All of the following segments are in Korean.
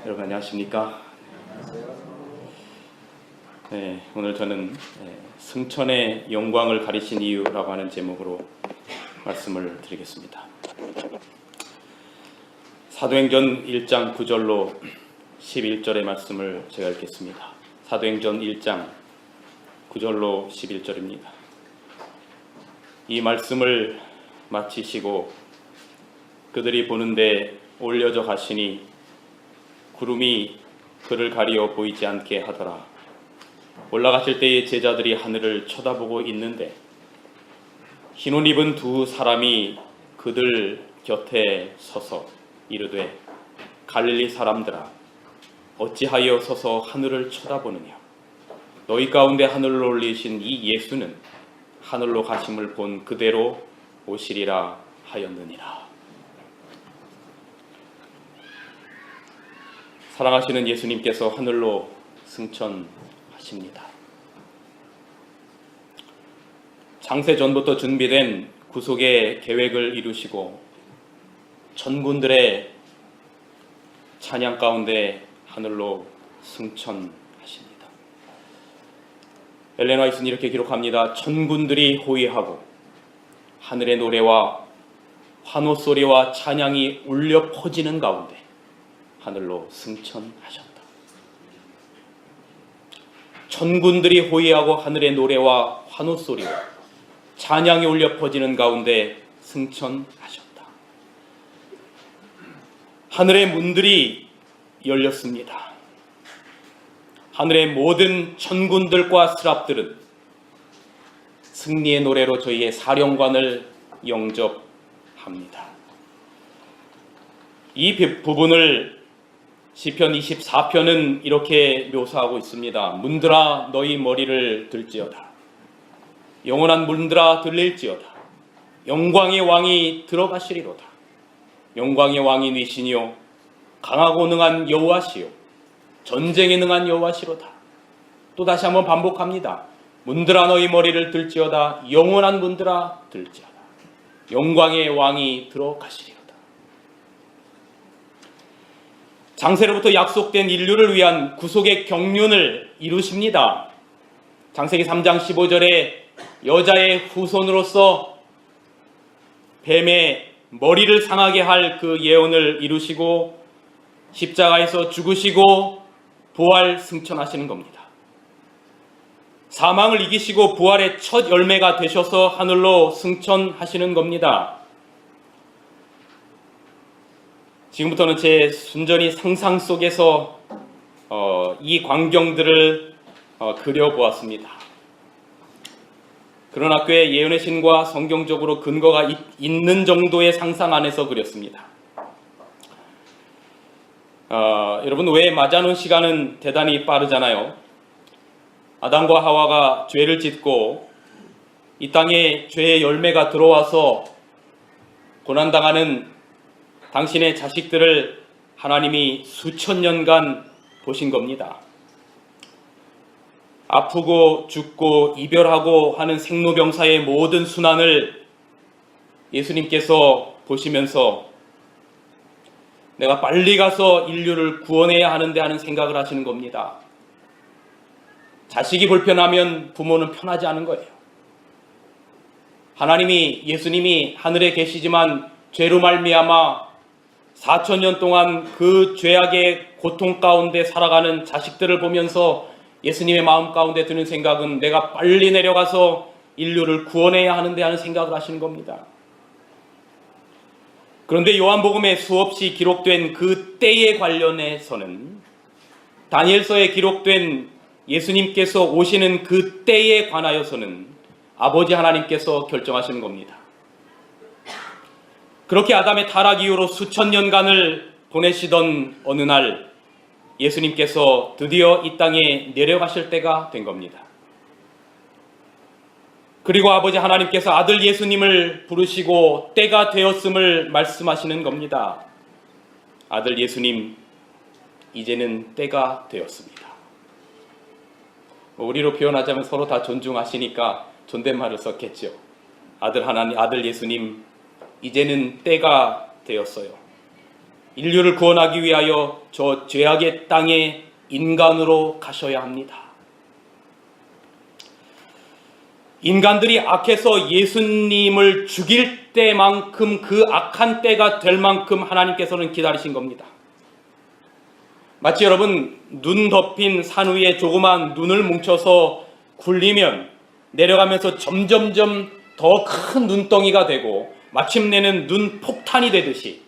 여러분 안녕하십니까? 네, 오늘 저는 승천의 영광을 가리신 이유라고 하는 제목으로 말씀을 드리겠습니다. 사도행전 1장 9절로 11절의 말씀을 제가 읽겠습니다. 사도행전 1장 9절로 11절입니다. 이 말씀을 마치시고 그들이 보는데 올려져 가시니 구름이 그를 가리어 보이지 않게 하더라. 올라가실 때에 제자들이 하늘을 쳐다보고 있는데 흰옷 입은 두 사람이 그들 곁에 서서 이르되 갈릴리 사람들아 어찌하여 서서 하늘을 쳐다보느냐. 너희 가운데 하늘로 올리신 이 예수는 하늘로 가심을 본 그대로 오시리라 하였느니라. 사랑하시는 예수님께서 하늘로 승천하십니다. 창세 전부터 준비된 구속의 계획을 이루시고 천군들의 찬양 가운데 하늘로 승천하십니다. 엘렌 화이트는 이렇게 기록합니다. 천군들이 호위하고 하늘의 노래와 환호 소리와 찬양이 울려 퍼지는 가운데 하늘로 승천하셨다. 천군들이 호위하고 하늘의 노래와 환호 소리와 찬양이 울려 퍼지는 가운데 승천하셨다. 하늘의 문들이 열렸습니다. 하늘의 모든 천군들과 스랍들은 승리의 노래로 저희의 사령관을 영접합니다. 이 부분을 시편 24편은 이렇게 묘사하고 있습니다. 문들아 너희 머리를 들지어다. 영원한 문들아 들릴지어다. 영광의 왕이 들어가시리로다. 영광의 왕이 니시니요 강하고 능한 여호와시요 전쟁에 능한 여호와시로다. 또 다시 한번 반복합니다. 문들아 너희 머리를 들지어다. 영원한 문들아 들지어다. 영광의 왕이 들어가시리로다. 장세로부터 약속된 인류를 위한 구속의 경륜을 이루십니다. 창세기 3장 15절에 여자의 후손으로서 뱀의 머리를 상하게 할 그 예언을 이루시고 십자가에서 죽으시고 부활 승천하시는 겁니다. 사망을 이기시고 부활의 첫 열매가 되셔서 하늘로 승천하시는 겁니다. 지금부터는 제 순전히 상상 속에서 이 광경들을 그려보았습니다. 그러나 꽤 예언의 신과 성경적으로 근거가 있는 정도의 상상 안에서 그렸습니다. 여러분, 왜 맞아놓은 시간은 대단히 빠르잖아요. 아담과 하와가 죄를 짓고 이 땅에 죄의 열매가 들어와서 고난당하는 당신의 자식들을 하나님이 수천 년간 보신 겁니다. 아프고 죽고 이별하고 하는 생로병사의 모든 순환을 예수님께서 보시면서 내가 빨리 가서 인류를 구원해야 하는데 하는 생각을 하시는 겁니다. 자식이 불편하면 부모는 편하지 않은 거예요. 하나님이 예수님이 하늘에 계시지만 죄로 말미암아 4,000년 동안 그 죄악의 고통 가운데 살아가는 자식들을 보면서 예수님의 마음 가운데 드는 생각은 내가 빨리 내려가서 인류를 구원해야 하는데 하는 생각을 하시는 겁니다. 그런데 요한복음에 수없이 기록된 그 때에 관련해서는 다니엘서에 기록된 예수님께서 오시는 그 때에 관하여서는 아버지 하나님께서 결정하시는 겁니다. 그렇게 아담의 타락 이후로 수천 년간을 보내시던 어느 날 예수님께서 드디어 이 땅에 내려가실 때가 된 겁니다. 그리고 아버지 하나님께서 아들 예수님을 부르시고 때가 되었음을 말씀하시는 겁니다. 아들 예수님, 이제는 때가 되었습니다. 우리로 표현하자면 서로 다 존중하시니까 존댓말을 썼겠죠. 아들 하나님, 아들 예수님, 이제는 때가 되었어요. 인류를 구원하기 위하여 저 죄악의 땅에 인간으로 가셔야 합니다. 인간들이 악해서 예수님을 죽일 때만큼, 그 악한 때가 될 만큼 하나님께서는 기다리신 겁니다. 마치 여러분, 눈 덮인 산 위에 조그만 눈을 뭉쳐서 굴리면 내려가면서 점점점 더 큰 눈덩이가 되고 마침내는 눈 폭탄이 되듯이,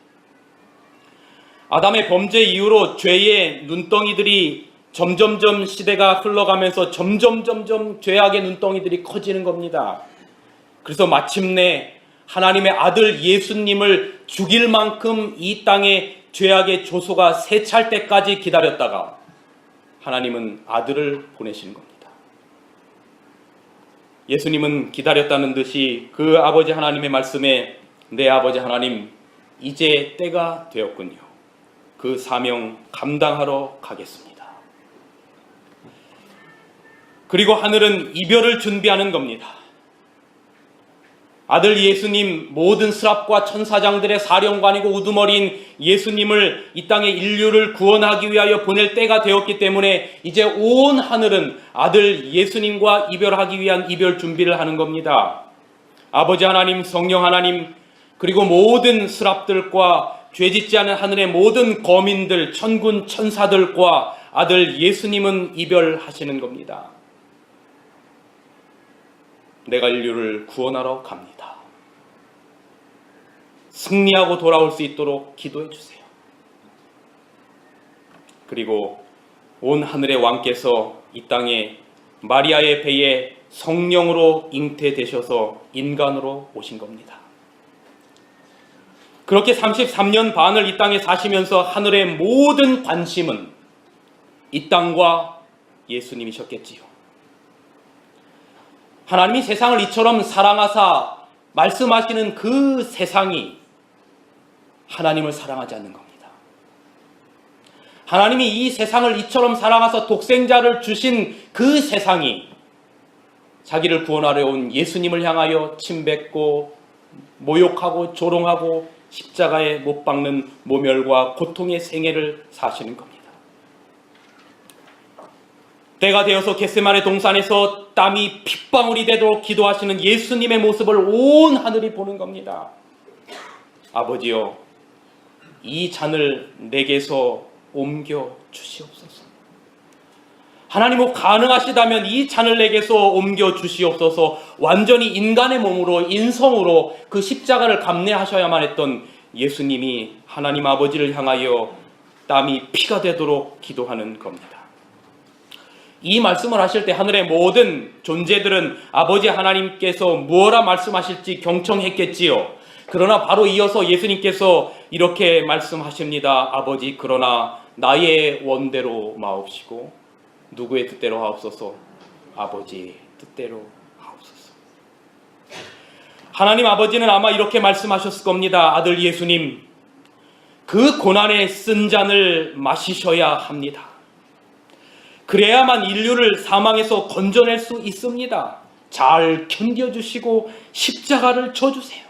아담의 범죄 이후로 죄의 눈덩이들이 점점점 시대가 흘러가면서 점점 죄악의 눈덩이들이 커지는 겁니다. 그래서 마침내 하나님의 아들 예수님을 죽일 만큼 이 땅에 죄악의 조소가 세찰 때까지 기다렸다가 하나님은 아들을 보내시는 겁니다. 예수님은 기다렸다는 듯이 그 아버지 하나님의 말씀에, 내 아버지 하나님, 이제 때가 되었군요. 그 사명 감당하러 가겠습니다. 그리고 하늘은 이별을 준비하는 겁니다. 아들 예수님, 모든 스랍과 천사장들의 사령관이고 우두머리인 예수님을 이 땅에 인류를 구원하기 위하여 보낼 때가 되었기 때문에 이제 온 하늘은 아들 예수님과 이별하기 위한 이별 준비를 하는 겁니다. 아버지 하나님, 성령 하나님, 그리고 모든 스랍들과 죄짓지 않은 하늘의 모든 거민들, 천군 천사들과 아들 예수님은 이별하시는 겁니다. 내가 인류를 구원하러 갑니다. 승리하고 돌아올 수 있도록 기도해 주세요. 그리고 온 하늘의 왕께서 이 땅에 마리아의 배에 성령으로 잉태되셔서 인간으로 오신 겁니다. 그렇게 33년 반을 이 땅에 사시면서 하늘의 모든 관심은 이 땅과 예수님이셨겠지요. 하나님이 세상을 이처럼 사랑하사 말씀하시는 그 세상이 하나님을 사랑하지 않는 겁니다. 하나님이 이 세상을 이처럼 사랑하사 독생자를 주신 그 세상이 자기를 구원하려 온 예수님을 향하여 침뱉고 모욕하고 조롱하고 십자가에 못 박는 모멸과 고통의 생애를 사시는 겁니다. 때가 되어서 겟세마네 동산에서 땀이 핏방울이 되도록 기도하시는 예수님의 모습을 온 하늘이 보는 겁니다. 아버지여, 이 잔을 내게서 옮겨 주시옵소서. 하나님, 가능하시다면 이 잔을 내게서 옮겨 주시옵소서. 완전히 인간의 몸으로, 인성으로 그 십자가를 감내하셔야만 했던 예수님이 하나님 아버지를 향하여 땀이 피가 되도록 기도하는 겁니다. 이 말씀을 하실 때 하늘의 모든 존재들은 아버지 하나님께서 무엇라 말씀하실지 경청했겠지요. 그러나 바로 이어서 예수님께서 이렇게 말씀하십니다. 아버지, 그러나 나의 원대로 마옵시고 누구의 뜻대로 하옵소서? 아버지의 뜻대로 하옵소서. 하나님 아버지는 아마 이렇게 말씀하셨을 겁니다. 아들 예수님, 그 고난의 쓴 잔을 마시셔야 합니다. 그래야만 인류를 사망에서 건져낼 수 있습니다. 잘 견뎌주시고 십자가를 져주세요.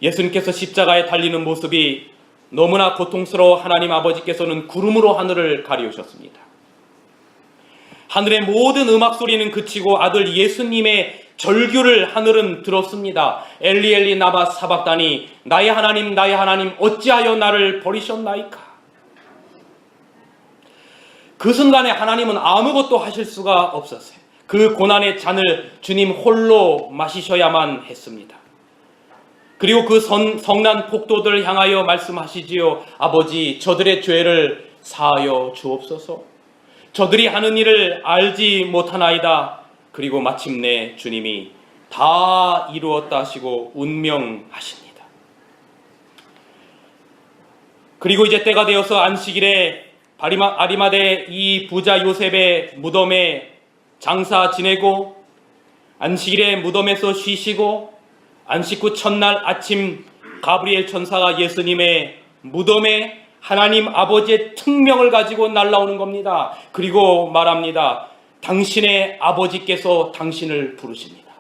예수님께서 십자가에 달리는 모습이 너무나 고통스러워 하나님 아버지께서는 구름으로 하늘을 가리우셨습니다. 하늘의 모든 음악 소리는 그치고 아들 예수님의 절규를 하늘은 들었습니다. 엘리 엘리 나바 사박다니, 나의 하나님 어찌하여 나를 버리셨나이까. 그 순간에 하나님은 아무것도 하실 수가 없었어요. 그 고난의 잔을 주님 홀로 마시셔야만 했습니다. 그리고 그 성난 폭도들을 향하여 말씀하시지요. 아버지, 저들의 죄를 사하여 주옵소서. 저들이 하는 일을 알지 못하나이다. 그리고 마침내 주님이 다 이루었다 하시고 운명하십니다. 그리고 이제 때가 되어서 안식일에 아리마대 이 부자 요셉의 무덤에 장사 지내고 안식일에 무덤에서 쉬시고 안식 후 첫날 아침 가브리엘 천사가 예수님의 무덤에 하나님 아버지의 특명을 가지고 날아오는 겁니다. 그리고 말합니다. 당신의 아버지께서 당신을 부르십니다.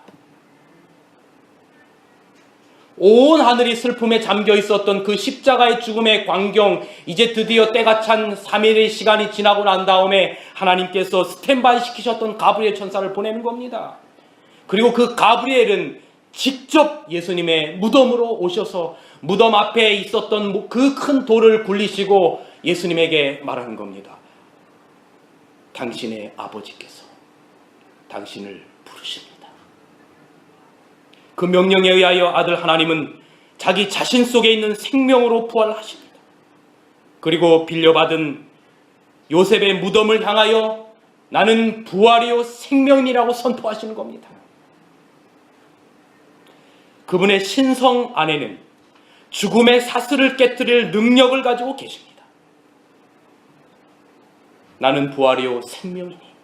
온 하늘이 슬픔에 잠겨 있었던 그 십자가의 죽음의 광경, 이제 드디어 때가 찬 3일의 시간이 지나고 난 다음에 하나님께서 스탠바이 시키셨던 가브리엘 천사를 보내는 겁니다. 그리고 그 가브리엘은 직접 예수님의 무덤으로 오셔서 무덤 앞에 있었던 그 큰 돌을 굴리시고 예수님에게 말하는 겁니다. 당신의 아버지께서 당신을 부르십니다. 그 명령에 의하여 아들 하나님은 자기 자신 속에 있는 생명으로 부활하십니다. 그리고 빌려받은 요셉의 무덤을 향하여 나는 부활이요 생명이라고 선포하시는 겁니다. 그분의 신성 안에는 죽음의 사슬을 깨뜨릴 능력을 가지고 계십니다. 나는 부활이요 생명이니.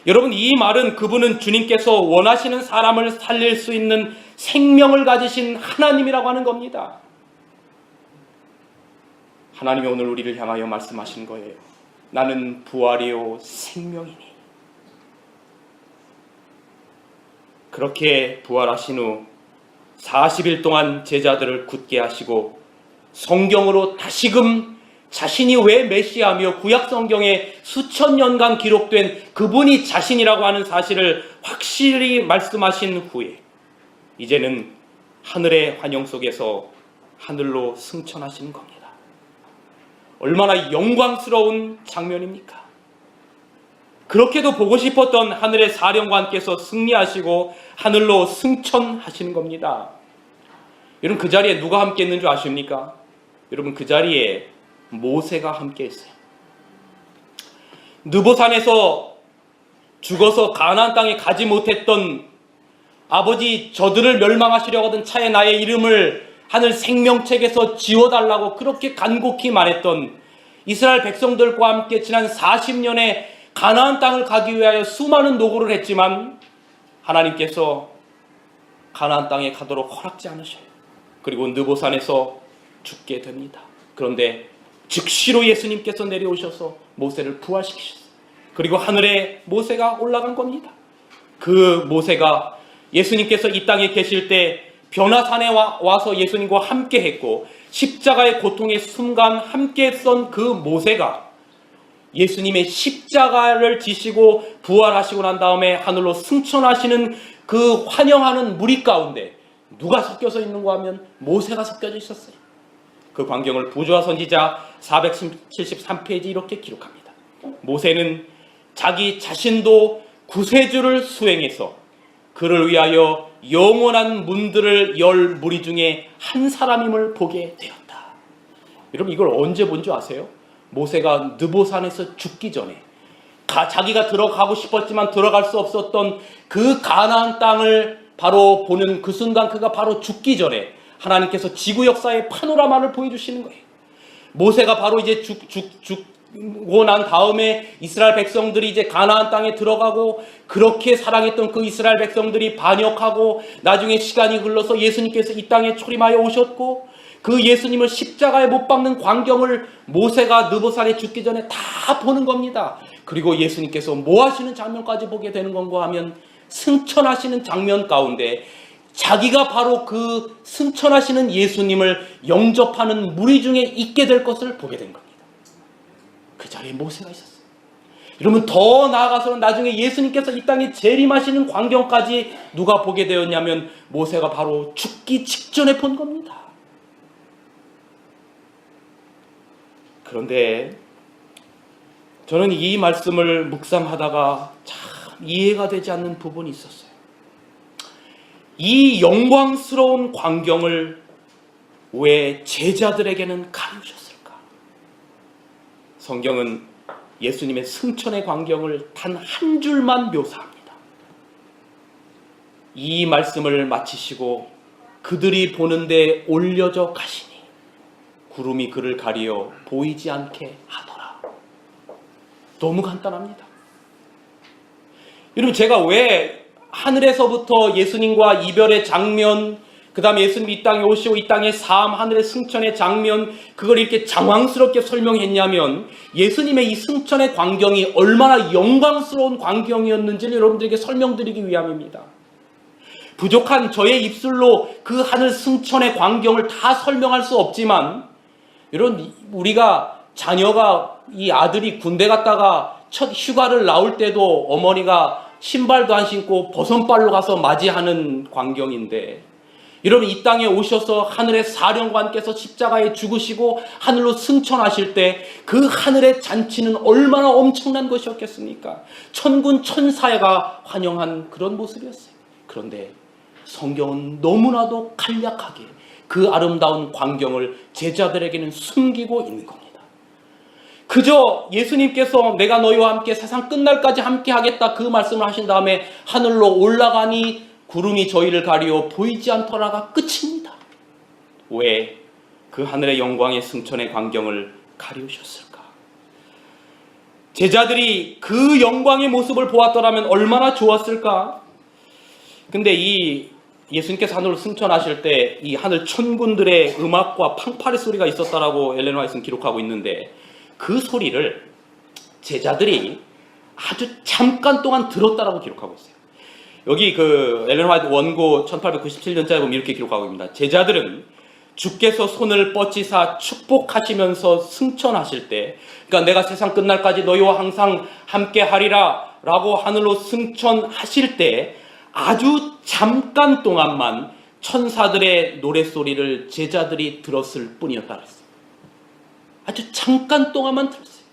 여러분, 이 말은 그분은 주님께서 원하시는 사람을 살릴 수 있는 생명을 가지신 하나님이라고 하는 겁니다. 하나님이 오늘 우리를 향하여 말씀하신 거예요. 나는 부활이요 생명이니. 그렇게 부활하신 후 40일 동안 제자들을 굳게 하시고 성경으로 다시금 자신이 왜 메시아며 구약 성경에 수천 년간 기록된 그분이 자신이라고 하는 사실을 확실히 말씀하신 후에 이제는 하늘의 환영 속에서 하늘로 승천하시는 겁니다. 얼마나 영광스러운 장면입니까? 그렇게도 보고 싶었던 하늘의 사령관께서 승리하시고 하늘로 승천하시는 겁니다. 여러분, 그 자리에 누가 함께 있는 줄 아십니까? 여러분, 그 자리에 모세가 함께 했어요. 느보산에서 죽어서 가나안 땅에 가지 못했던 아버지, 저들을 멸망하시려고 하던 차에 나의 이름을 하늘 생명책에서 지워달라고 그렇게 간곡히 말했던 이스라엘 백성들과 함께 지난 40년의 가나안 땅을 가기 위하여 수많은 노고를 했지만 하나님께서 가나안 땅에 가도록 허락지 않으셔요. 그리고 느보산에서 죽게 됩니다. 그런데 즉시로 예수님께서 내려오셔서 모세를 부활시키셨어요. 그리고 하늘에 모세가 올라간 겁니다. 그 모세가 예수님께서 이 땅에 계실 때 변화산에 와서 예수님과 함께 했고 십자가의 고통의 순간 함께 했던 그 모세가 예수님의 십자가를 지시고 부활하시고 난 다음에 하늘로 승천하시는 그 환영하는 무리 가운데 누가 섞여서 있는가 하면 모세가 섞여져 있었어요. 그 광경을 부조화 선지자 473페이지 이렇게 기록합니다. 모세는 자기 자신도 구세주를 수행해서 그를 위하여 영원한 문들을 열 무리 중에 한 사람임을 보게 되었다. 여러분, 이걸 언제 본 줄 아세요? 모세가 느보산에서 죽기 전에 자기가 들어가고 싶었지만 들어갈 수 없었던 그 가나안 땅을 바로 보는 그 순간, 그가 바로 죽기 전에 하나님께서 지구 역사의 파노라마를 보여주시는 거예요. 모세가 바로 이제 죽고 난 다음에 이스라엘 백성들이 이제 가나안 땅에 들어가고 그렇게 사랑했던 그 이스라엘 백성들이 반역하고 나중에 시간이 흘러서 예수님께서 이 땅에 초림하여 오셨고 그 예수님을 십자가에 못 박는 광경을 모세가 느보산에 죽기 전에 다 보는 겁니다. 그리고 예수님께서 뭐 하시는 장면까지 보게 되는 건가 하면 승천하시는 장면 가운데 자기가 바로 그 승천하시는 예수님을 영접하는 무리 중에 있게 될 것을 보게 된 겁니다. 그 자리에 모세가 있었어요. 여러분, 더 나아가서는 나중에 예수님께서 이 땅에 재림하시는 광경까지 누가 보게 되었냐면 모세가 바로 죽기 직전에 본 겁니다. 그런데 저는 이 말씀을 묵상하다가 참 이해가 되지 않는 부분이 있었어요. 이 영광스러운 광경을 왜 제자들에게는 가르쳤을까? 성경은 예수님의 승천의 광경을 단 한 줄만 묘사합니다. 이 말씀을 마치시고 그들이 보는데 올려져 가시니 구름이 그를 가리어 보이지 않게 하더라. 너무 간단합니다. 여러분, 제가 왜 하늘에서부터 예수님과 이별의 장면, 그 다음에 예수님이 이 땅에 오시고 이 땅의 삶, 하늘의 승천의 장면, 그걸 이렇게 장황스럽게 설명했냐면 예수님의 이 승천의 광경이 얼마나 영광스러운 광경이었는지를 여러분들에게 설명드리기 위함입니다. 부족한 저의 입술로 그 하늘 승천의 광경을 다 설명할 수 없지만, 이런 우리가 자녀가, 이 아들이 군대 갔다가 첫 휴가를 나올 때도 어머니가 신발도 안 신고 버선발로 가서 맞이하는 광경인데, 여러분 이 땅에 오셔서 하늘의 사령관께서 십자가에 죽으시고 하늘로 승천하실 때 그 하늘의 잔치는 얼마나 엄청난 것이었겠습니까? 천군 천사가 환영한 그런 모습이었어요. 그런데 성경은 너무나도 간략하게 그 아름다운 광경을 제자들에게는 숨기고 있는 겁니다. 그저 예수님께서 내가 너희와 함께 세상 끝날까지 함께 하겠다 그 말씀을 하신 다음에 하늘로 올라가니 구름이 저희를 가리워 보이지 않더라가 끝입니다. 왜 그 하늘의 영광의 승천의 광경을 가리우셨을까? 제자들이 그 영광의 모습을 보았더라면 얼마나 좋았을까? 근데 이 예수님께서 하늘로 승천하실 때 이 하늘 천군들의 음악과 팡파리 소리가 있었다라고 엘렌 화이트는 기록하고 있는데, 그 소리를 제자들이 아주 잠깐 동안 들었다라고 기록하고 있어요. 여기 그 엘렌 화이트 원고 1897년자에 보면 이렇게 기록하고 있습니다. 제자들은 주께서 손을 뻗치사 축복하시면서 승천하실 때, 그러니까 내가 세상 끝날까지 너희와 항상 함께 하리라 라고 하늘로 승천하실 때 아주 잠깐 동안만 천사들의 노랫소리를 제자들이 들었을 뿐이었다 그랬어요. 아주 잠깐 동안만 들었어요.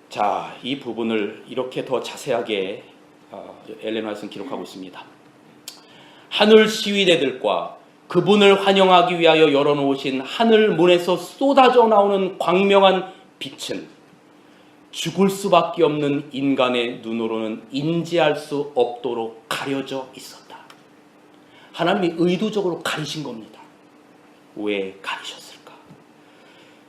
자, 이 부분을 이렇게 더 자세하게 엘렌 화이트는 기록하고 있습니다. 하늘 시위대들과 그분을 환영하기 위하여 열어놓으신 하늘 문에서 쏟아져 나오는 광명한 빛은 죽을 수밖에 없는 인간의 눈으로는 인지할 수 없도록 가려져 있었다. 하나님이 의도적으로 가리신 겁니다. 왜 가리셨을까?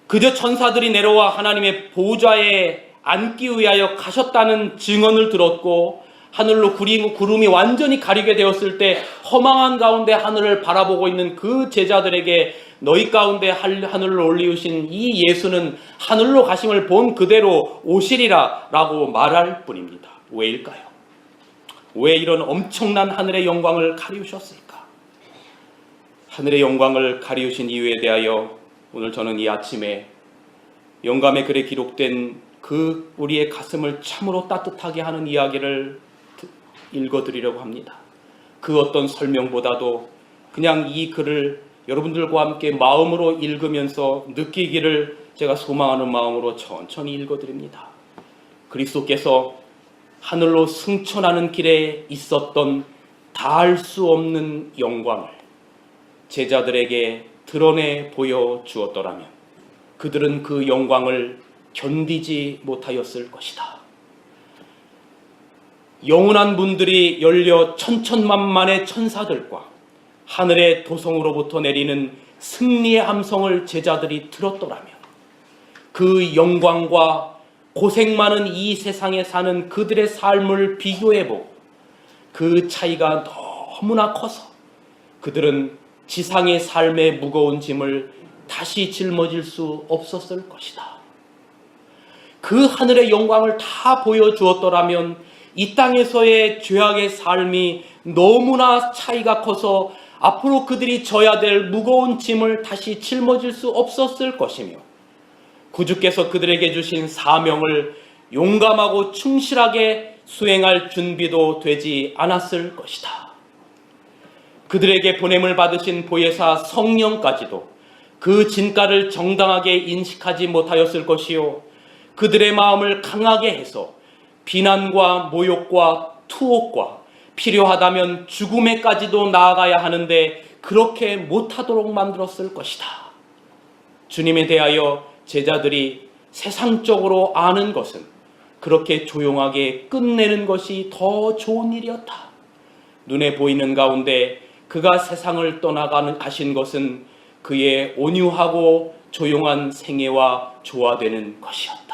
그저 천사들이 내려와 하나님의 보좌에 앉기 위하여 가셨다는 증언을 들었고, 하늘로 구름이 완전히 가리게 되었을 때 허망한 가운데 하늘을 바라보고 있는 그 제자들에게 너희 가운데 하늘로 올리우신 이 예수는 하늘로 가심을 본 그대로 오시리라 라고 말할 뿐입니다. 왜일까요? 왜 이런 엄청난 하늘의 영광을 가리우셨을까? 하늘의 영광을 가리우신 이유에 대하여 오늘 저는 이 아침에 영감의 글에 기록된 그 우리의 가슴을 참으로 따뜻하게 하는 이야기를 읽어드리려고 합니다. 그 어떤 설명보다도 그냥 이 글을 여러분들과 함께 마음으로 읽으면서 느끼기를 제가 소망하는 마음으로 천천히 읽어드립니다. 그리스도께서 하늘로 승천하는 길에 있었던 다할 수 없는 영광을 제자들에게 드러내 보여주었더라면 그들은 그 영광을 견디지 못하였을 것이다. 영원한 문들이 열려 천천만만의 천사들과 하늘의 도성으로부터 내리는 승리의 함성을 제자들이 들었더라면 그 영광과 고생 많은 이 세상에 사는 그들의 삶을 비교해보고 그 차이가 너무나 커서 그들은 지상의 삶의 무거운 짐을 다시 짊어질 수 없었을 것이다. 그 하늘의 영광을 다 보여주었더라면 이 땅에서의 죄악의 삶이 너무나 차이가 커서 앞으로 그들이 져야 될 무거운 짐을 다시 짊어질 수 없었을 것이며 구주께서 그들에게 주신 사명을 용감하고 충실하게 수행할 준비도 되지 않았을 것이다. 그들에게 보냄을 받으신 보혜사 성령까지도 그 진가를 정당하게 인식하지 못하였을 것이요 그들의 마음을 강하게 해서 비난과 모욕과 투옥과 필요하다면 죽음에까지도 나아가야 하는데 그렇게 못하도록 만들었을 것이다. 주님에 대하여 제자들이 세상적으로 아는 것은 그렇게 조용하게 끝내는 것이 더 좋은 일이었다. 눈에 보이는 가운데 그가 세상을 가신 것은 그의 온유하고 조용한 생애와 조화되는 것이었다.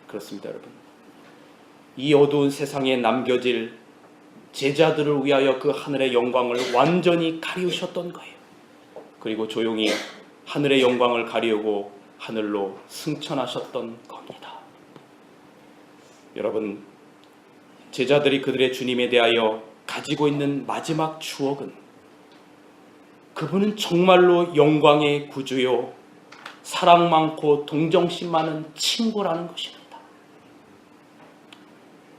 그렇습니다, 여러분. 이 어두운 세상에 남겨질 제자들을 위하여 그 하늘의 영광을 완전히 가리우셨던 거예요. 그리고 조용히 하늘의 영광을 가리우고 하늘로 승천하셨던 겁니다. 여러분, 제자들이 그들의 주님에 대하여 가지고 있는 마지막 추억은 그분은 정말로 영광의 구주요 사랑 많고 동정심 많은 친구라는 것입니다.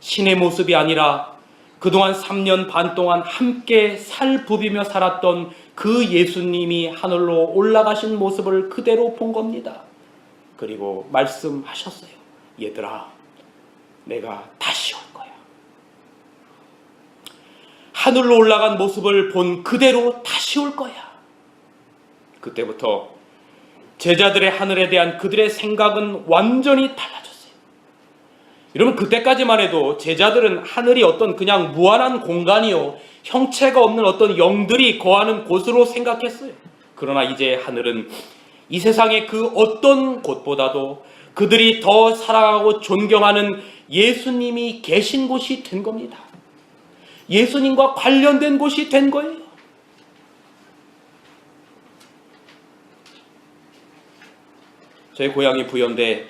신의 모습이 아니라 그동안 3년 반 동안 함께 살부비며 살았던 그 예수님이 하늘로 올라가신 모습을 그대로 본 겁니다. 그리고 말씀하셨어요. 얘들아, 내가 다시 올 거야. 하늘로 올라간 모습을 본 그대로 다시 올 거야. 그때부터 제자들의 하늘에 대한 그들의 생각은 완전히 달라졌어요. 여러분, 그때까지만 해도 제자들은 하늘이 어떤 그냥 무한한 공간이요, 형체가 없는 어떤 영들이 거하는 곳으로 생각했어요. 그러나 이제 하늘은 이 세상의 그 어떤 곳보다도 그들이 더 사랑하고 존경하는 예수님이 계신 곳이 된 겁니다. 예수님과 관련된 곳이 된 거예요. 저희 고향이 부여인데,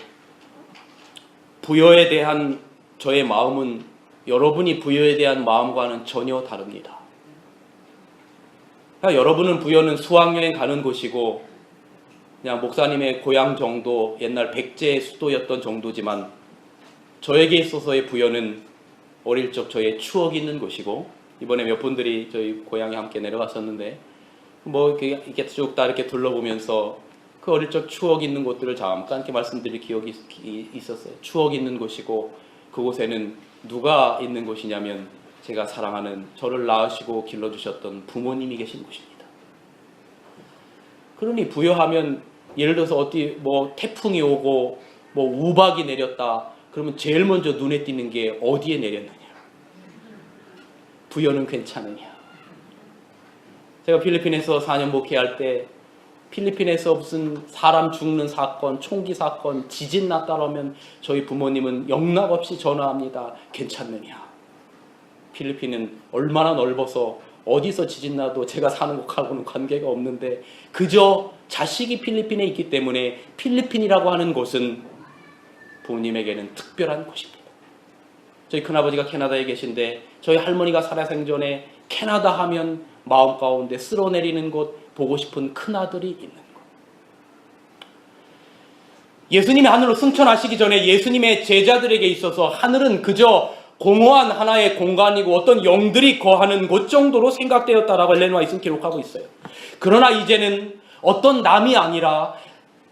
부여에 대한 저의 마음은 여러분이 부여에 대한 마음과는 전혀 다릅니다. 여러분은 부여는 수학여행 가는 곳이고 그냥 목사님의 고향 정도, 옛날 백제의 수도였던 정도지만, 저에게 있어서의 부여는 어릴 적 저의 추억이 있는 곳이고, 이번에 몇 분들이 저희 고향에 함께 내려갔었는데 이렇게 쭉 다 이렇게 둘러보면서 그 어릴 적 추억 있는 곳들을 잠깐 이렇게 말씀드릴 기억이 있었어요. 추억 있는 곳이고, 그곳에는 누가 있는 곳이냐면 제가 사랑하는, 저를 낳으시고 길러주셨던 부모님이 계신 곳입니다. 그러니 부여하면 예를 들어서 어디 태풍이 오고 우박이 내렸다 그러면 제일 먼저 눈에 띄는 게 어디에 내렸느냐? 부여는 괜찮으냐? 제가 필리핀에서 4년 목회할 때 필리핀에서 무슨 사람 죽는 사건, 총기 사건, 지진 났다라면 저희 부모님은 영락없이 전화합니다. 괜찮느냐? 필리핀은 얼마나 넓어서 어디서 지진 나도 제가 사는 곳하고는 관계가 없는데, 그저 자식이 필리핀에 있기 때문에 필리핀이라고 하는 곳은 부모님에게는 특별한 곳입니다. 저희 큰아버지가 캐나다에 계신데 저희 할머니가 살아생전에 캐나다 하면 마음 가운데 쓸어내리는 곳, 보고 싶은 큰아들이 있는 것. 예수님이 하늘로 승천하시기 전에 예수님의 제자들에게 있어서 하늘은 그저 공허한 하나의 공간이고 어떤 영들이 거하는 곳 정도로 생각되었다라고 엘렌 화이트는 기록하고 있어요. 그러나 이제는 어떤 남이 아니라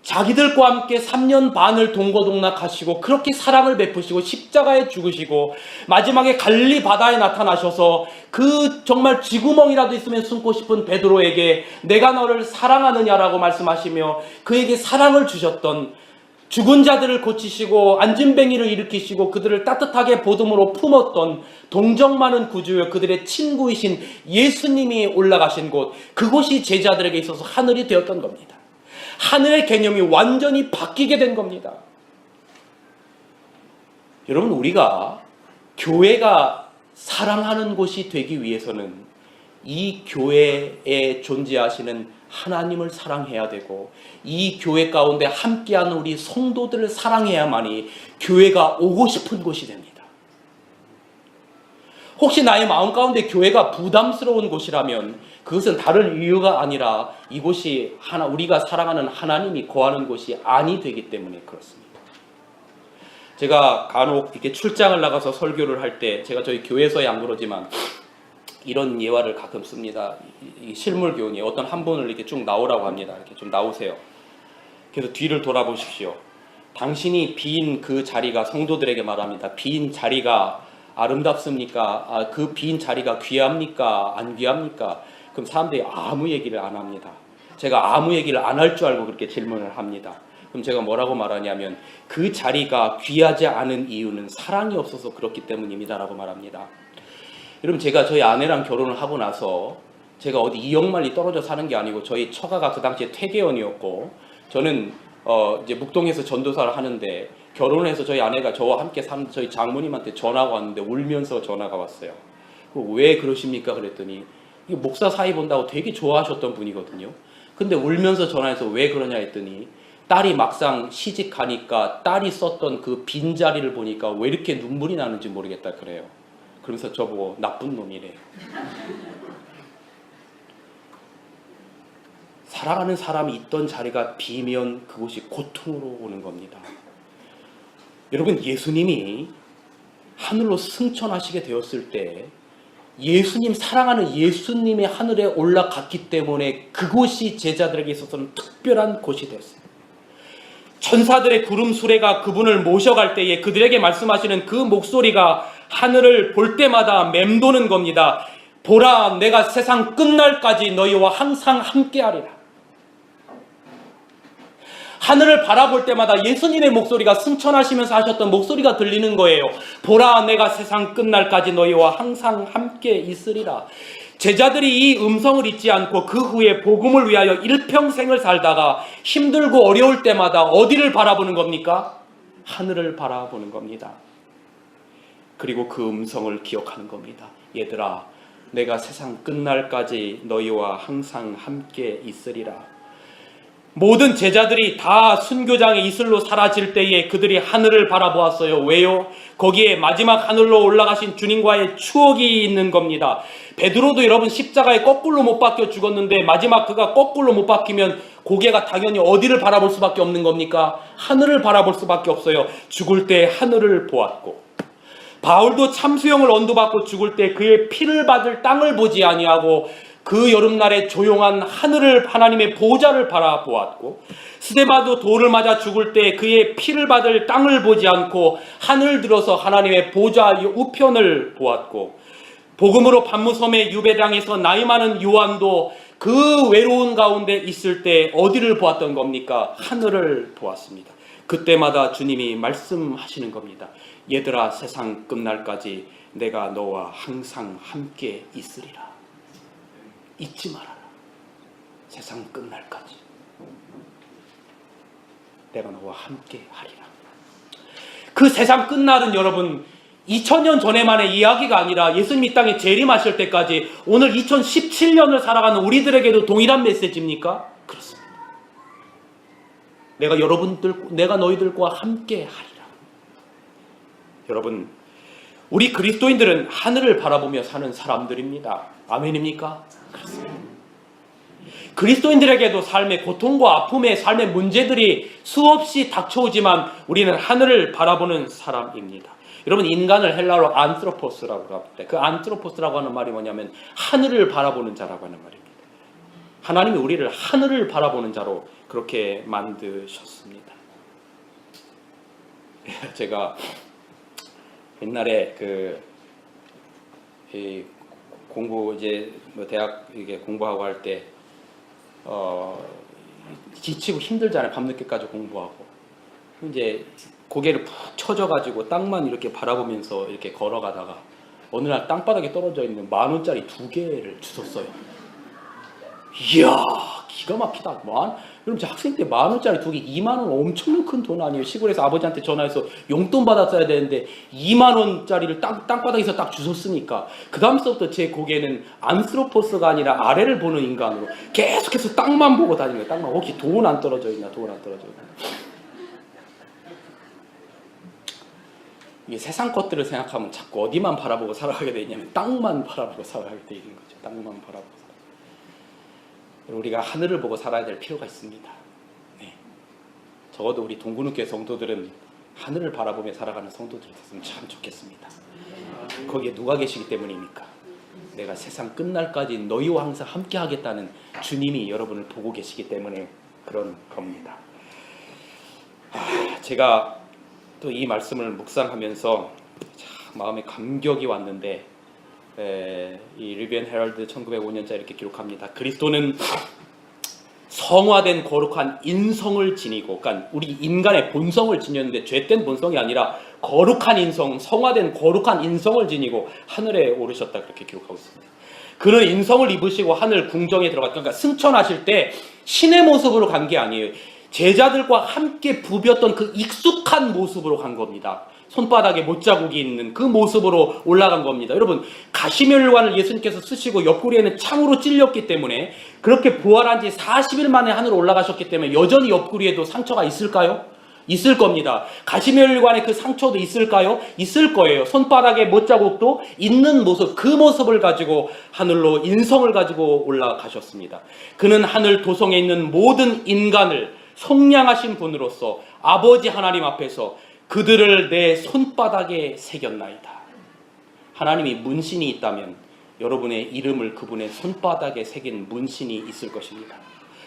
자기들과 함께 3년 반을 동고동락하시고 그렇게 사랑을 베푸시고 십자가에 죽으시고 마지막에 갈릴리 바다에 나타나셔서 그 정말 쥐구멍이라도 있으면 숨고 싶은 베드로에게 내가 너를 사랑하느냐라고 말씀하시며 그에게 사랑을 주셨던, 죽은 자들을 고치시고 안진뱅이를 일으키시고 그들을 따뜻하게 보듬으로 품었던 동정 많은 구주여 그들의 친구이신 예수님이 올라가신 곳, 그곳이 제자들에게 있어서 하늘이 되었던 겁니다. 하늘의 개념이 완전히 바뀌게 된 겁니다. 여러분, 우리가 교회가 사랑하는 곳이 되기 위해서는 이 교회에 존재하시는 하나님을 사랑해야 되고, 이 교회 가운데 함께하는 우리 성도들을 사랑해야만이 교회가 오고 싶은 곳이 됩니다. 혹시 나의 마음 가운데 교회가 부담스러운 곳이라면 그것은 다른 이유가 아니라 이곳이 우리가 사랑하는 하나님이 거하는 곳이 아니 되기 때문에 그렇습니다. 제가 간혹 이렇게 출장을 나가서 설교를 할 때, 제가 저희 교회에서야 안 그러지만 이런 예화를 가끔 씁니다. 이 실물교훈이 어떤 한 분을 이렇게 쭉 나오라고 합니다. 이렇게 좀 나오세요. 그래서 뒤를 돌아보십시오. 당신이 비인 그 자리가, 성도들에게 말합니다. 비인 자리가 아름답습니까? 그 비인 자리가 귀합니까? 안 귀합니까? 그럼 사람들이 아무 얘기를 안 합니다. 제가 아무 얘기를 안 할 줄 알고 그렇게 질문을 합니다. 그럼 제가 뭐라고 말하냐면 그 자리가 귀하지 않은 이유는 사랑이 없어서 그렇기 때문입니다 라고 말합니다. 여러분, 제가 저희 아내랑 결혼을 하고 나서 제가 어디 2억 마일리 떨어져 사는 게 아니고 저희 처가가 그 당시에 퇴계원이었고, 저는 이제 묵동에서 전도사를 하는데 결혼을 해서 저희 아내가 저와 함께 사는 저희 장모님한테 전화가 왔는데 울면서 전화가 왔어요. 왜 그러십니까? 그랬더니 목사 사이 본다고 되게 좋아하셨던 분이거든요. 근데 울면서 전화해서 왜 그러냐 했더니 딸이 막상 시집 가니까 딸이 썼던 그 빈자리를 보니까 왜 이렇게 눈물이 나는지 모르겠다 그래요. 그러면서 저보고 나쁜 놈이래요. 사랑하는 사람이 있던 자리가 비면 그곳이 고통으로 오는 겁니다. 여러분, 예수님이 하늘로 승천하시게 되었을 때 예수님, 사랑하는 예수님의 하늘에 올라갔기 때문에 그곳이 제자들에게 있어서는 특별한 곳이 되었어요. 천사들의 구름 수레가 그분을 모셔갈 때에 그들에게 말씀하시는 그 목소리가 하늘을 볼 때마다 맴도는 겁니다. 보라, 내가 세상 끝날까지 너희와 항상 함께하리라. 하늘을 바라볼 때마다 예수님의 목소리가 승천하시면서 하셨던 목소리가 들리는 거예요. 보라, 내가 세상 끝날까지 너희와 항상 함께 있으리라. 제자들이 이 음성을 잊지 않고 그 후에 복음을 위하여 일평생을 살다가 힘들고 어려울 때마다 어디를 바라보는 겁니까? 하늘을 바라보는 겁니다. 그리고 그 음성을 기억하는 겁니다. 얘들아, 내가 세상 끝날까지 너희와 항상 함께 있으리라. 모든 제자들이 다 순교장의 이슬로 사라질 때에 그들이 하늘을 바라보았어요. 왜요? 거기에 마지막 하늘로 올라가신 주님과의 추억이 있는 겁니다. 베드로도 여러분 십자가에 거꾸로 못 박혀 죽었는데 마지막 그가 거꾸로 못 박히면 고개가 당연히 어디를 바라볼 수밖에 없는 겁니까? 하늘을 바라볼 수밖에 없어요. 죽을 때 하늘을 보았고, 바울도 참수형을 언도받고 죽을 때 그의 피를 받을 땅을 보지 아니하고 그 여름날에 조용한 하늘을, 하나님의 보좌를 바라보았고, 스데반도 돌을 맞아 죽을 때 그의 피를 받을 땅을 보지 않고 하늘 들어서 하나님의 보좌 우편을 보았고, 복음으로 반무섬의 유배당에서 나이 많은 요한도 그 외로운 가운데 있을 때 어디를 보았던 겁니까? 하늘을 보았습니다. 그때마다 주님이 말씀하시는 겁니다. 얘들아, 세상 끝날까지 내가 너와 항상 함께 있으리라. 잊지 말아라. 세상 끝날까지 내가 너와 함께 하리라. 그 세상 끝날은 여러분 2000년 전에만의 이야기가 아니라 예수님 이 땅에 재림하실 때까지 오늘 2017년을 살아가는 우리들에게도 동일한 메시지입니까? 그렇습니다. 내가 너희들과 함께 하리라. 여러분, 우리 그리스도인들은 하늘을 바라보며 사는 사람들입니다. 아멘입니까? 그렇습니다. 그리스도인들에게도 삶의 고통과 아픔의 삶의 문제들이 수없이 닥쳐오지만 우리는 하늘을 바라보는 사람입니다. 여러분, 인간을 헬라어로 안트로포스라고 합니다. 그 안트로포스라고 하는 말이 뭐냐면 하늘을 바라보는 자라고 하는 말입니다. 하나님이 우리를 하늘을 바라보는 자로 그렇게 만드셨습니다. 제가 옛날에 공부 이제 대학 이게 공부하고 할 때 지치고 힘들잖아요. 밤늦게까지 공부하고. 이제 고개를 푹 쳐져가지고 땅만 이렇게 바라보면서 이렇게 걸어가다가 어느 날 땅바닥에 떨어져 있는 10,000원짜리 2개를 주웠어요. 이야, 기가 막히다. 여러분, 제 학생 때 10,000원짜리 2개, 20,000원 엄청 큰 돈 아니에요. 시골에서 아버지한테 전화해서 용돈 받았어야 되는데 20,000원짜리를 땅바닥에서 딱 주웠으니까 그 다음부터 제 고개는 안스로포스가 아니라 아래를 보는 인간으로 계속해서 땅만 보고 다니는 거예요. 땅만. 혹시 돈 안 떨어져 있나, 돈 안 떨어져 있나. 이게 세상 것들을 생각하면 자꾸 어디만 바라보고 살아가게 되냐면 땅만 바라보고 살아가게 되는 거죠. 땅만 바라보고 살아가게. 우리가 하늘을 보고 살아야 될 필요가 있습니다. 네. 적어도 우리 동구누교회 성도들은 하늘을 바라보며 살아가는 성도들이 됐으면 참 좋겠습니다. 거기에 누가 계시기 때문입니까? 내가 세상 끝날까지 너희와 항상 함께 하겠다는 주님이 여러분을 보고 계시기 때문에 그런 겁니다. 제가 또 이 말씀을 묵상하면서 참 마음에 감격이 왔는데, 이 리비언 헤럴드 1905년자 이렇게 기록합니다. 그리스도는 성화된 거룩한 인성을 지니고, 그러니까 우리 인간의 본성을 지녔는데 죄된 본성이 아니라 거룩한 인성, 성화된 거룩한 인성을 지니고 하늘에 오르셨다, 그렇게 기록하고 있습니다. 그는 인성을 입으시고 하늘 궁정에 들어갔다. 그러니까 승천하실 때 신의 모습으로 간 게 아니에요. 제자들과 함께 부볐던 그 익숙한 모습으로 간 겁니다. 손바닥에 못자국이 있는 그 모습으로 올라간 겁니다. 여러분, 가시멸관을 예수님께서 쓰시고 옆구리에는 창으로 찔렸기 때문에, 그렇게 부활한 지 40일 만에 하늘로 올라가셨기 때문에 여전히 옆구리에도 상처가 있을까요? 있을 겁니다. 가시면혈관에 그 상처도 있을까요? 있을 거예요. 손바닥에 못자국도 있는 모습, 그 모습을 가지고 하늘로 인성을 가지고 올라가셨습니다. 그는 하늘 도성에 있는 모든 인간을 속량하신 분으로서 아버지 하나님 앞에서 그들을 내 손바닥에 새겼나이다. 하나님이 문신이 있다면 여러분의 이름을 그분의 손바닥에 새긴 문신이 있을 것입니다.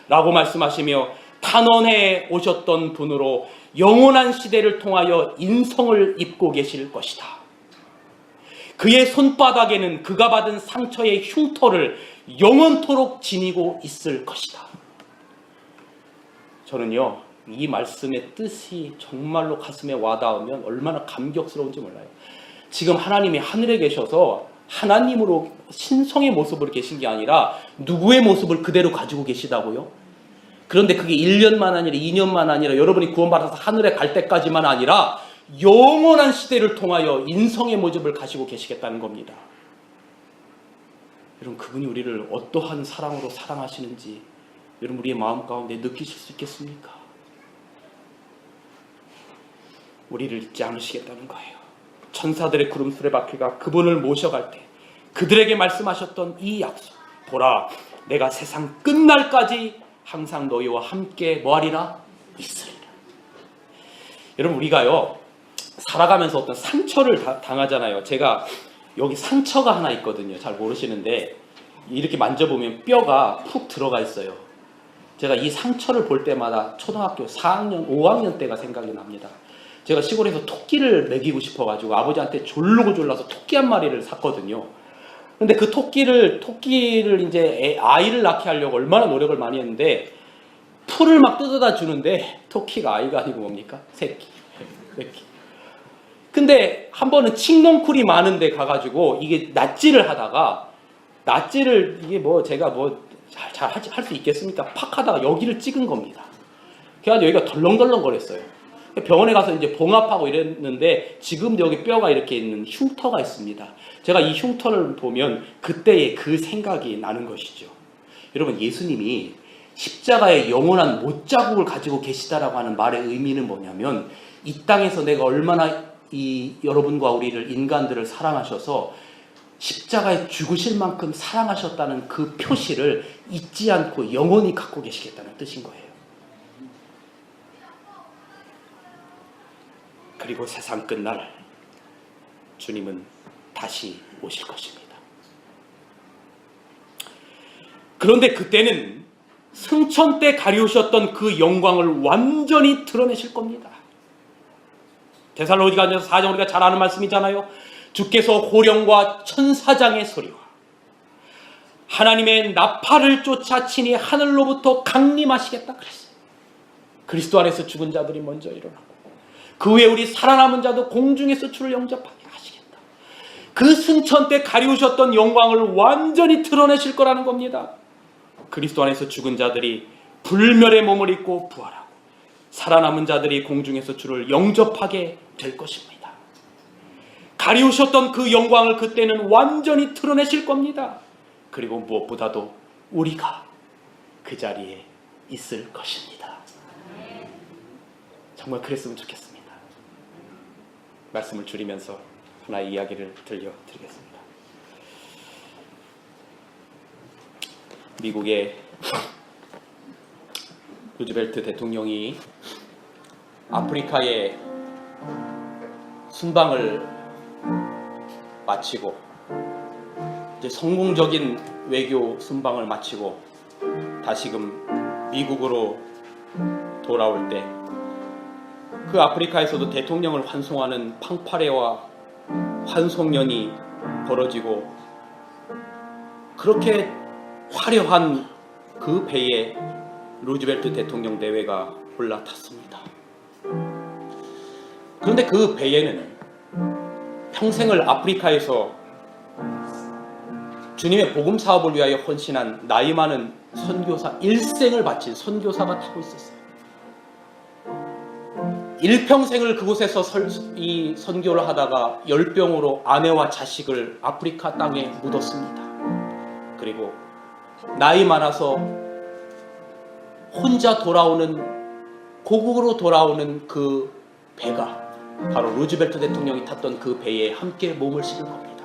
라고 말씀하시며 탄원해 오셨던 분으로 영원한 시대를 통하여 인성을 입고 계실 것이다. 그의 손바닥에는 그가 받은 상처의 흉터를 영원토록 지니고 있을 것이다. 저는요, 이 말씀의 뜻이 정말로 가슴에 와닿으면 얼마나 감격스러운지 몰라요. 지금 하나님이 하늘에 계셔서 하나님으로 신성의 모습으로 계신 게 아니라 누구의 모습을 그대로 가지고 계시다고요? 그런데 그게 1년만 아니라 2년만 아니라 여러분이 구원받아서 하늘에 갈 때까지만 아니라 영원한 시대를 통하여 인성의 모습을 가지고 계시겠다는 겁니다. 여러분, 그분이 우리를 어떠한 사랑으로 사랑하시는지 여러분 우리의 마음 가운데 느끼실 수 있겠습니까? 우리를 잊지 않으시겠다는 거예요. 천사들의 구름술에 박혀가 그분을 모셔갈 때 그들에게 말씀하셨던 이 약속, 보라 내가 세상 끝날까지 항상 너희와 함께 뭐하리라? 있으리라. 여러분, 우리가요 살아가면서 어떤 상처를 당하잖아요. 제가 여기 상처가 하나 있거든요. 잘 모르시는데 이렇게 만져보면 뼈가 푹 들어가 있어요. 제가 이 상처를 볼 때마다 초등학교 4학년, 5학년 때가 생각이 납니다. 제가 시골에서 토끼를 먹이고 싶어가지고 아버지한테 졸르고 졸라서 토끼 한 마리를 샀거든요. 근데 그 토끼를 이제 아이를 낳게 하려고 얼마나 노력을 많이 했는데 풀을 막 뜯어다 주는데 토끼가 아이가 아니고 뭡니까? 새끼. 근데 한 번은 칡농쿨이 많은데 가가지고 이게 낫지를 하다가 이게 뭐 제가 뭐 잘 할 수 있겠습니까? 팍 하다가 여기를 찍은 겁니다. 그래가지고 여기가 덜렁덜렁 거렸어요. 병원에 가서 이제 봉합하고 이랬는데 지금도 여기 뼈가 이렇게 있는 흉터가 있습니다. 제가 이 흉터를 보면 그때의 그 생각이 나는 것이죠. 여러분, 예수님이 십자가의 영원한 못자국을 가지고 계시다라고 하는 말의 의미는 뭐냐면 이 땅에서 내가 얼마나 이 여러분과 우리를 인간들을 사랑하셔서 십자가에 죽으실 만큼 사랑하셨다는 그 표시를 잊지 않고 영원히 갖고 계시겠다는 뜻인 거예요. 그리고 세상 끝날 주님은 다시 오실 것입니다. 그런데 그때는 승천 때 가리우셨던 그 영광을 완전히 드러내실 겁니다. 데살로니가서 4장 우리가 잘 아는 말씀이잖아요. 주께서 호령과 천사장의 소리와 하나님의 나팔을 쫓아치니 하늘로부터 강림하시겠다 그랬어요. 그리스도 안에서 죽은 자들이 먼저 일어나고 그 후에 우리 살아남은 자도 공중에서 주를 영접하게 하시겠다. 그 승천 때 가리우셨던 영광을 완전히 드러내실 거라는 겁니다. 그리스도 안에서 죽은 자들이 불멸의 몸을 입고 부활하고 살아남은 자들이 공중에서 주를 영접하게 될 것입니다. 가리우셨던 그 영광을 그때는 완전히 드러내실 겁니다. 그리고 무엇보다도 우리가 그 자리에 있을 것입니다. 정말 그랬으면 좋겠습니다. 말씀을 줄이면서 하나의 이야기를 들려드리겠습니다. 미국의 루즈벨트 대통령이 아프리카에 순방을 마치고 이제 성공적인 외교 순방을 마치고 다시금 미국으로 돌아올 때 그 아프리카에서도 대통령을 환송하는 팡파레와 환송연이 벌어지고 그렇게 화려한 그 배에 루즈벨트 대통령 대회가 올라탔습니다. 그런데 그 배에는 평생을 아프리카에서 주님의 복음 사업을 위하여 헌신한 나이 많은 선교사, 일생을 바친 선교사가 타고 있었어요. 일평생을 그곳에서 이 선교를 하다가 열병으로 아내와 자식을 아프리카 땅에 묻었습니다. 그리고 나이 많아서 혼자 돌아오는 고국으로 돌아오는 그 배가 바로 루즈벨트 대통령이 탔던 그 배에 함께 몸을 실은 겁니다.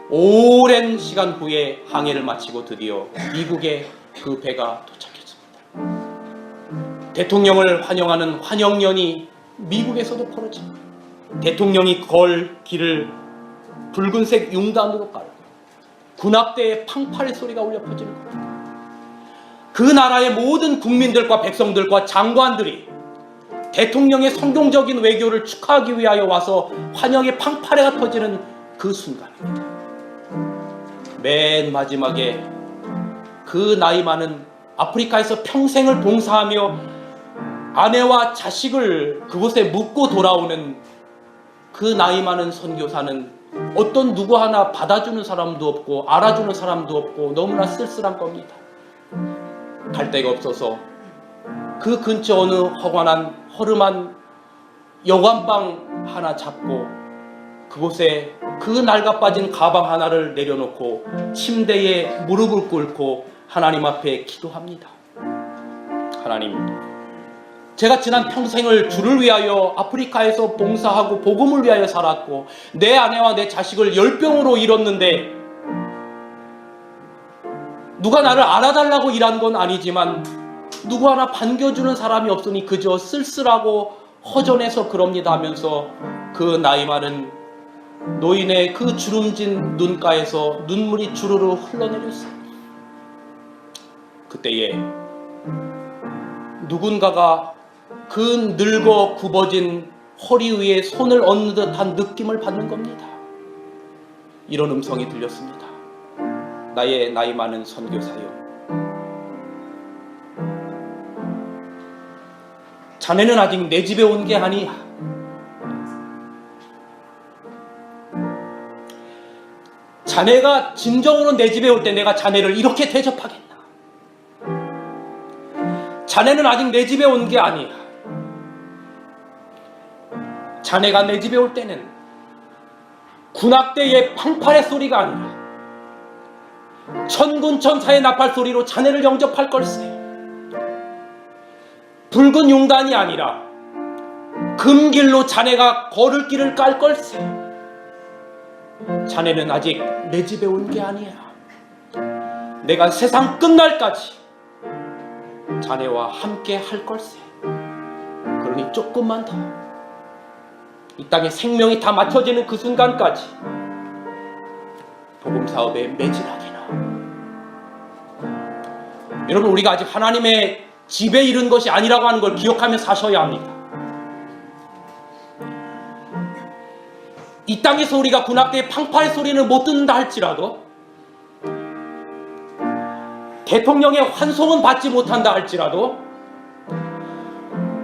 오랜 시간 후에 항해를 마치고 드디어 미국에 그 배가 도착했습니다. 대통령을 환영하는 환영연이 미국에서도 벌어집니다. 대통령이 걸 길을 붉은색 융단으로 깔고 군악대의 팡파레 소리가 울려 퍼지는 겁니다. 그 나라의 모든 국민들과 백성들과 장관들이 대통령의 성공적인 외교를 축하하기 위하여 와서 환영의 팡파레가 터지는 그 순간입니다. 맨 마지막에 그 나이 많은 아프리카에서 평생을 봉사하며 아내와 자식을 그곳에 묻고 돌아오는 그 나이 많은 선교사는 어떤 누구 하나 받아주는 사람도 없고 알아주는 사람도 없고 너무나 쓸쓸한 겁니다. 갈 데가 없어서 그 근처 어느 허름한 여관방 하나 잡고 그곳에 그 낡아빠진 가방 하나를 내려놓고 침대에 무릎을 꿇고 하나님 앞에 기도합니다. 하나님, 제가 지난 평생을 주를 위하여 아프리카에서 봉사하고 복음을 위하여 살았고 내 아내와 내 자식을 열병으로 잃었는데 누가 나를 알아달라고 일한 건 아니지만 누구 하나 반겨주는 사람이 없으니 그저 쓸쓸하고 허전해서 그럽니다 하면서 그 나이 많은 노인의 그 주름진 눈가에서 눈물이 주르르 흘러내렸어요. 그때에 누군가가 그 늙어 굽어진 허리 위에 손을 얹는 듯한 느낌을 받는 겁니다. 이런 음성이 들렸습니다. 나의 나이 많은 선교사여, 자네는 아직 내 집에 온 게 아니야. 자네가 진정으로 내 집에 올 때 내가 자네를 이렇게 대접하겠나? 자네는 아직 내 집에 온 게 아니야. 자네가 내 집에 올 때는 군악대의 팡파레 소리가 아니라 천군 천사의 나팔 소리로 자네를 영접할 걸세. 붉은 용단이 아니라 금길로 자네가 걸을 길을 깔 걸세. 자네는 아직 내 집에 온 게 아니야. 내가 세상 끝날까지 자네와 함께 할 걸세. 그러니 조금만 더, 이 땅에 생명이 다 맞춰지는 그 순간까지 복음 사업에 매진하기나. 여러분, 우리가 아직 하나님의 집에 이른 것이 아니라고 하는 걸 기억하며 사셔야 합니다. 이 땅에서 우리가 군악대의 팡파레 소리는 못 듣는다 할지라도, 대통령의 환송은 받지 못한다 할지라도,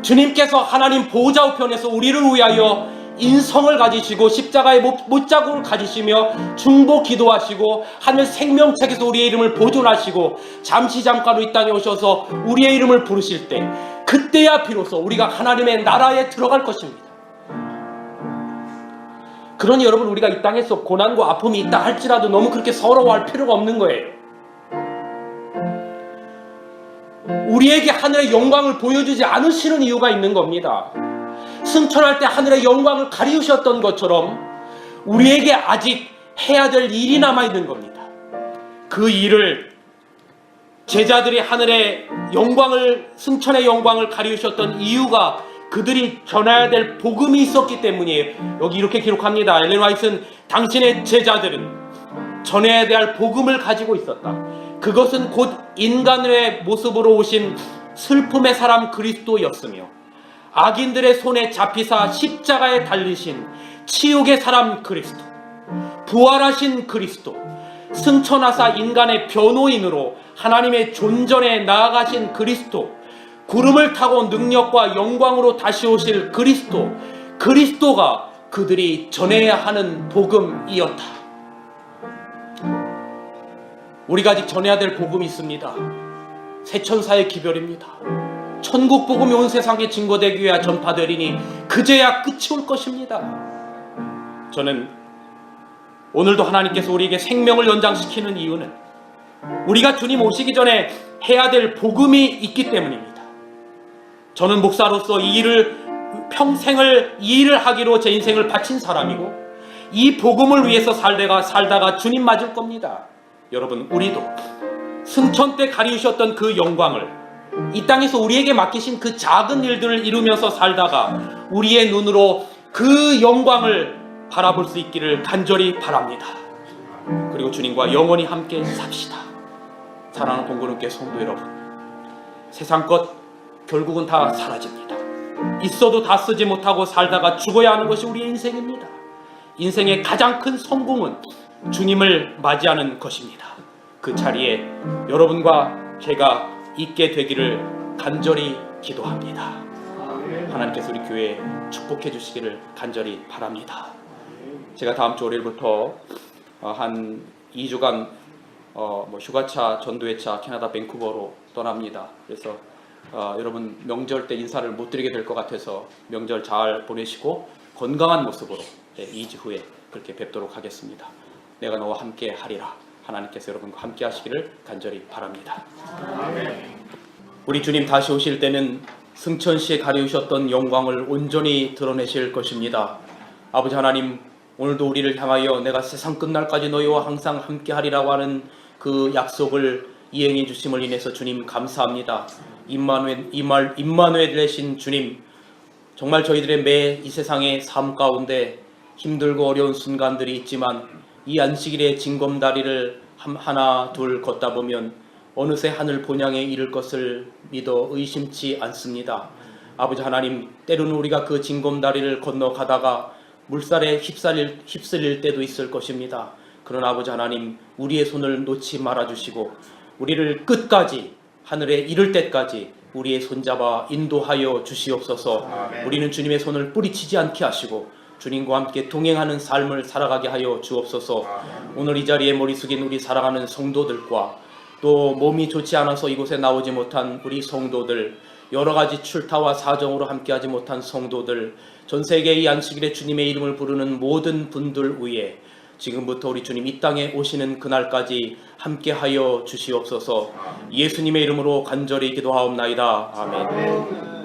주님께서 하나님 보호자 우편에서 우리를 위하여 인성을 가지시고 십자가의 못자국을 가지시며 중보 기도하시고 하늘 생명책에서 우리의 이름을 보존하시고 잠시 잠깐으로 이 땅에 오셔서 우리의 이름을 부르실 때, 그때야 비로소 우리가 하나님의 나라에 들어갈 것입니다. 그러니 여러분, 우리가 이 땅에서 고난과 아픔이 있다 할지라도 너무 그렇게 서러워할 필요가 없는 거예요. 우리에게 하늘의 영광을 보여주지 않으시는 이유가 있는 겁니다. 승천할 때 하늘의 영광을 가리우셨던 것처럼 우리에게 아직 해야 될 일이 남아있는 겁니다. 그 일을 제자들이 하늘의 영광을, 승천의 영광을 가리우셨던 이유가 그들이 전해야 될 복음이 있었기 때문이에요. 여기 이렇게 기록합니다. 엘렌 화이트는 당신의 제자들은 전해야 될 복음을 가지고 있었다. 그것은 곧 인간의 모습으로 오신 슬픔의 사람 그리스도였으며 악인들의 손에 잡히사 십자가에 달리신 치욕의 사람 그리스도, 부활하신 그리스도, 승천하사 인간의 변호인으로 하나님의 존전에 나아가신 그리스도, 구름을 타고 능력과 영광으로 다시 오실 그리스도, 그리스도가 그들이 전해야 하는 복음이었다. 우리가 아직 전해야 될 복음이 있습니다. 새천사의 기별입니다. 천국 복음이 온 세상에 증거되기 위해 전파되리니 그제야 끝이 올 것입니다. 저는 오늘도 하나님께서 우리에게 생명을 연장시키는 이유는 우리가 주님 오시기 전에 해야 될 복음이 있기 때문입니다. 저는 목사로서 이 일을 하기로 제 인생을 바친 사람이고 이 복음을 위해서 살다가 주님 맞을 겁니다. 여러분, 우리도 승천 때 가리우셨던 그 영광을 이 땅에서 우리에게 맡기신 그 작은 일들을 이루면서 살다가 우리의 눈으로 그 영광을 바라볼 수 있기를 간절히 바랍니다. 그리고 주님과 영원히 함께 삽시다. 사랑하는 동고능교 성도 여러분, 세상 것 결국은 다 사라집니다. 있어도 다 쓰지 못하고 살다가 죽어야 하는 것이 우리의 인생입니다. 인생의 가장 큰 성공은 주님을 맞이하는 것입니다. 그 자리에 여러분과 제가 있게 되기를 간절히 기도합니다. 하나님께서 우리 교회에 축복해 주시기를 간절히 바랍니다. 제가 다음 주 월요일부터 한 2주간 휴가차, 전도회차 캐나다 밴쿠버로 떠납니다. 그래서 여러분 명절 때 인사를 못 드리게 될 것 같아서 명절 잘 보내시고 건강한 모습으로 2주 후에 그렇게 뵙도록 하겠습니다. 내가 너와 함께 하리라. 하나님께서 여러분과 함께 하시기를 간절히 바랍니다. 우리 주님 다시 오실 때는 승천시에 가리우셨던 영광을 온전히 드러내실 것입니다. 아버지 하나님, 오늘도 우리를 향하여 내가 세상 끝날까지 너희와 항상 함께 하리라고 하는 그 약속을 이행해 주심을 인해서 주님 감사합니다. 임마누엘 되신 주님, 정말 저희들의 매 이 세상의 삶 가운데 힘들고 어려운 순간들이 있지만 이 안식일의 징검다리를 하나 둘 걷다 보면 어느새 하늘 본향에 이를 것을 믿어 의심치 않습니다. 아버지 하나님, 때로는 우리가 그 징검다리를 건너가다가 물살에 휩쓸릴 때도 있을 것입니다. 그러나 아버지 하나님, 우리의 손을 놓지 말아주시고 우리를 끝까지 하늘에 이를 때까지 우리의 손잡아 인도하여 주시옵소서. 아멘. 우리는 주님의 손을 뿌리치지 않게 하시고 주님과 함께 동행하는 삶을 살아가게 하여 주옵소서. 아멘. 오늘 이 자리에 머리 숙인 우리 사랑하는 성도들과 또 몸이 좋지 않아서 이곳에 나오지 못한 우리 성도들, 여러 가지 출타와 사정으로 함께하지 못한 성도들, 전 세계 이 안식일에 주님의 이름을 부르는 모든 분들 위에 지금부터 우리 주님 이 땅에 오시는 그날까지 함께하여 주시옵소서. 예수님의 이름으로 간절히 기도하옵나이다. 아멘.